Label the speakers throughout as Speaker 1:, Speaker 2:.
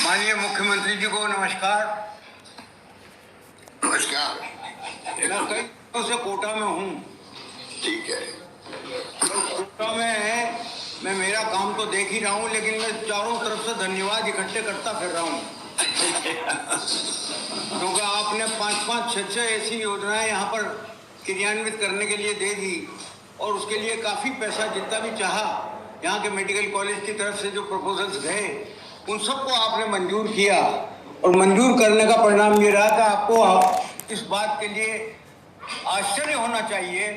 Speaker 1: माननीय मुख्यमंत्री जी को नमस्कार।
Speaker 2: नमस्कार।
Speaker 1: मैं कई दिनों से कोटा में हूँ।
Speaker 2: ठीक है।
Speaker 1: कोटा में है, मैं मेरा काम तो देख ही रहा हूँ, लेकिन मैं चारों तरफ से धन्यवाद इकट्ठे करता फिर रहा हूँ। क्योंकि आपने 5-5, 6-6 ऐसी योजनाएं यहाँ पर क्रियान्वित करने के लिए दे दी, और उसके लिए काफ़ी पैसा जितना भी चाहा यहाँ के मेडिकल कॉलेज की तरफ से जो प्रपोजल्स गए उन सबको आपने मंजूर किया। और मंजूर करने का परिणाम ये रहा कि आपको इस बात के लिए आश्चर्य होना चाहिए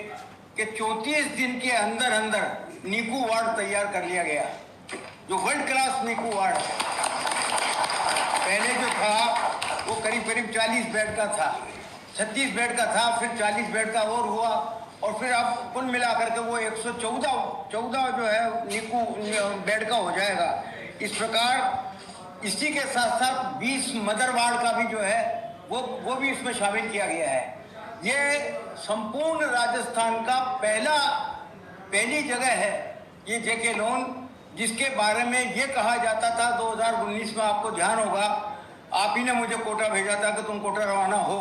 Speaker 1: कि 34 दिन के अंदर अंदर नीकू वार्ड तैयार कर लिया गया, जो वर्ल्ड क्लास नीकू वार्ड है। पहले जो था वो करीब 40 बेड का था, 36 बेड का था, फिर 40 बेड का और हुआ, और फिर अब कुल मिलाकर के वो 114 जो है नीकू बेड का हो जाएगा। इस प्रकार इसी के साथ साथ 20 मदर वार्ड का भी जो है वो भी इसमें शामिल किया गया है। ये संपूर्ण राजस्थान का पहली जगह है ये जेके लोन, जिसके बारे में ये कहा जाता था 2019 में, आपको ध्यान होगा, आप ही ने मुझे कोटा भेजा था कि तुम कोटा रवाना हो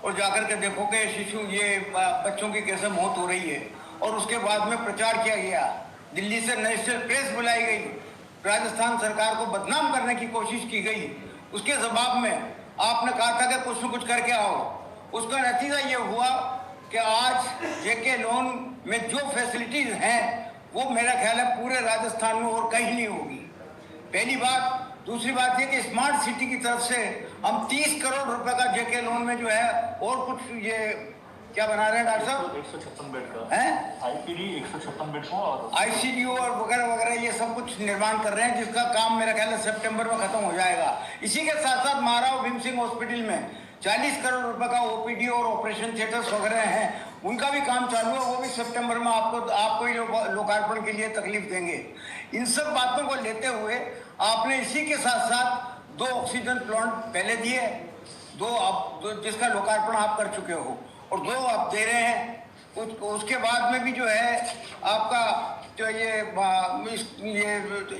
Speaker 1: और जाकर के देखो कि शिशु ये बच्चों की कैसे मौत हो रही है। और उसके बाद में प्रचार किया गया, दिल्ली से नेशनल प्रेस बुलाई गई, राजस्थान सरकार को बदनाम करने की कोशिश की गई। उसके जवाब में आपने कहा था कि कुछ न कुछ करके आओ। उसका नतीजा ये हुआ कि आज जेके लोन में जो फैसिलिटीज हैं वो मेरा ख्याल है पूरे राजस्थान में और कहीं नहीं होगी। पहली बात। दूसरी बात ये कि स्मार्ट सिटी की तरफ से हम 30 करोड़ रुपए का जेके लोन में जो है और कुछ ये क्या बना रहे हैं डॉक्टर साहब,
Speaker 3: 156 बेड का
Speaker 1: है
Speaker 3: आईपीडी 156 बेड का और
Speaker 1: आईसीडीयू और वगैरह वगैरह ये सब कुछ निर्माण कर रहे हैं, जिसका काम मेरा ख्याल है सितंबर में खत्म हो जाएगा। इसी के साथ साथ महाराव भीम सिंह हॉस्पिटल में 40 करोड़ रुपए का ओपीडी और ऑपरेशन थिएटर्स वगैरह हैं, उनका भी काम चालू है, वो भी सितंबर में आपको ही लोकार्पण के लिए तकलीफ देंगे। इन सब बातों को लेते हुए आपने इसी के साथ साथ 2 ऑक्सीजन प्लांट पहले दिए, 2 जिसका लोकार्पण आप कर चुके हो, और 2 आप दे रहे हैं। उसके बाद में भी जो है आपका जो ये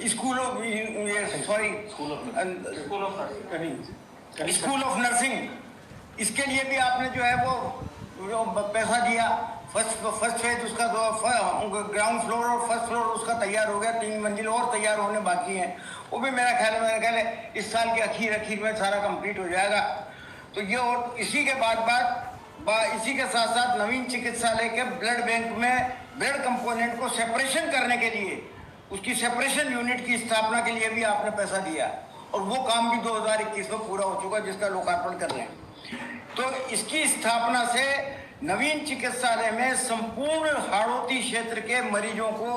Speaker 1: स्कूल ऑफ नर्सिंग, इसके लिए भी आपने जो है वो पैसा दिया। फर्स्ट फेज उसका ग्राउंड फ्लोर और फर्स्ट फ्लोर उसका तैयार हो गया, 3 मंजिल और तैयार होने बाकी हैं, वो भी मेरा ख्याल है इस साल के आखिर में सारा कंप्लीट हो जाएगा। तो ये, और इसी के इसी के साथ साथ नवीन चिकित्सालय के ब्लड बैंक में ब्लड कंपोनेंट को सेपरेशन करने के लिए, उसकी सेपरेशन यूनिट की स्थापना के लिए भी आपने पैसा दिया, और वो काम भी 2021 में पूरा हो चुका, जिसका लोकार्पण कर रहे हैं। तो इसकी स्थापना से नवीन चिकित्सालय में संपूर्ण हाड़ौती क्षेत्र के मरीजों को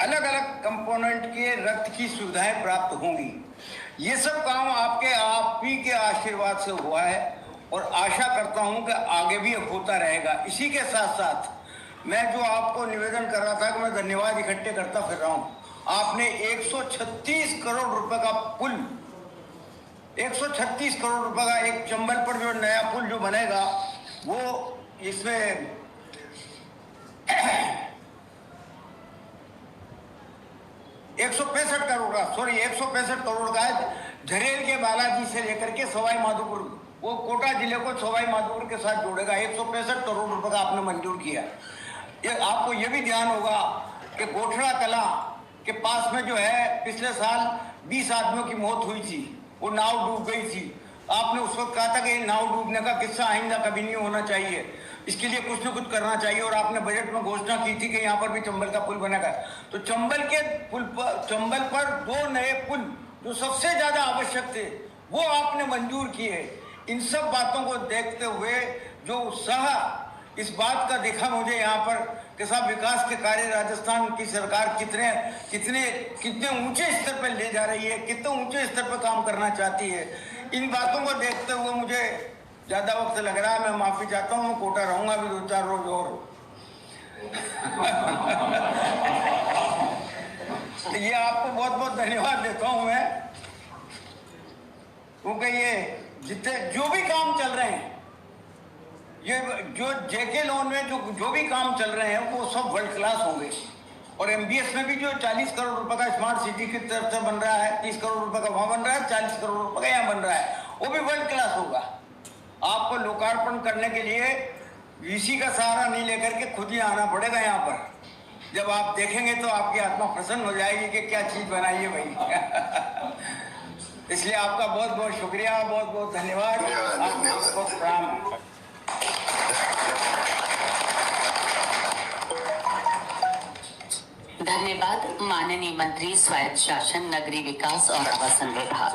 Speaker 1: अलग अलग कंपोनेंट के रक्त की सुविधाएं प्राप्त होंगी। ये सब काम आप ही के आशीर्वाद से हुआ है, और आशा करता हूं कि आगे भी होता रहेगा। इसी के साथ साथ मैं जो आपको निवेदन कर रहा था कि मैं धन्यवाद इकट्ठे करता फिर रहा हूं, आपने 136 करोड़ रुपए का पुल, 136 करोड़ रुपए का एक चंबल पर जो नया पुल जो बनेगा, वो इसमें 165 करोड़ का, सॉरी 165 करोड़ का है, झरेल के बालाजी से लेकर के सवाई माधोपुर, वो कोटा जिले को सवाई माधोपुर के साथ जोड़ेगा। 165 करोड़ रुपए का आपने मंजूर किया। आपको ये भी ध्यान होगा कि गोठड़ा कला के पास में जो है पिछले साल 20 आदमियों की मौत हुई थी, वो नाव डूब गई थी। आपने उस वक्त कहा था कि नाव डूबने का किस्सा आइंदा कभी नहीं होना चाहिए, इसके लिए कुछ न कुछ करना चाहिए, और आपने बजट में घोषणा की थी कि यहाँ पर भी चंबल का पुल बनेगा। तो चंबल पर 2 नए पुल जो सबसे ज्यादा आवश्यक थे वो आपने मंजूर किए। इन सब बातों को देखते हुए जो उत्साह इस बात का दिखा मुझे यहाँ पर कि साहब विकास के कार्य राजस्थान की सरकार कितने ऊंचे स्तर पर ले जा रही है, कितने ऊंचे स्तर पर काम करना चाहती है। इन बातों को देखते हुए मुझे ज्यादा वक्त लग रहा है, मैं माफी चाहता हूँ, मैं कोटा रहूंगा अभी 2-4 रोज और। तो ये आपको बहुत बहुत धन्यवाद देता हूँ मैं, क्योंकि ये जितने जो भी काम चल रहे हैं, ये जो जेके लोन में जो भी काम चल रहे हैं वो सब वर्ल्ड क्लास होंगे, और एमबीएस में भी जो 40 करोड़ रुपए का स्मार्ट सिटी की तरफ से बन रहा है, 30 करोड़ रुपए का वहां बन रहा है, 40 करोड़ रुपए का यहाँ बन रहा है, वो भी वर्ल्ड क्लास होगा। आपको लोकार्पण करने के लिए वीसी का सहारा नहीं लेकर के खुद ही आना पड़ेगा यहाँ पर। जब आप देखेंगे तो आपकी आत्मा प्रसन्न हो जाएगी कि क्या चीज बनाई है भाई। इसलिए आपका बहुत बहुत शुक्रिया, बहुत बहुत धन्यवाद, आपको प्रणाम।
Speaker 2: धन्यवाद माननीय मंत्री स्वायत्त शासन, नगरीय विकास और आवासन विभाग।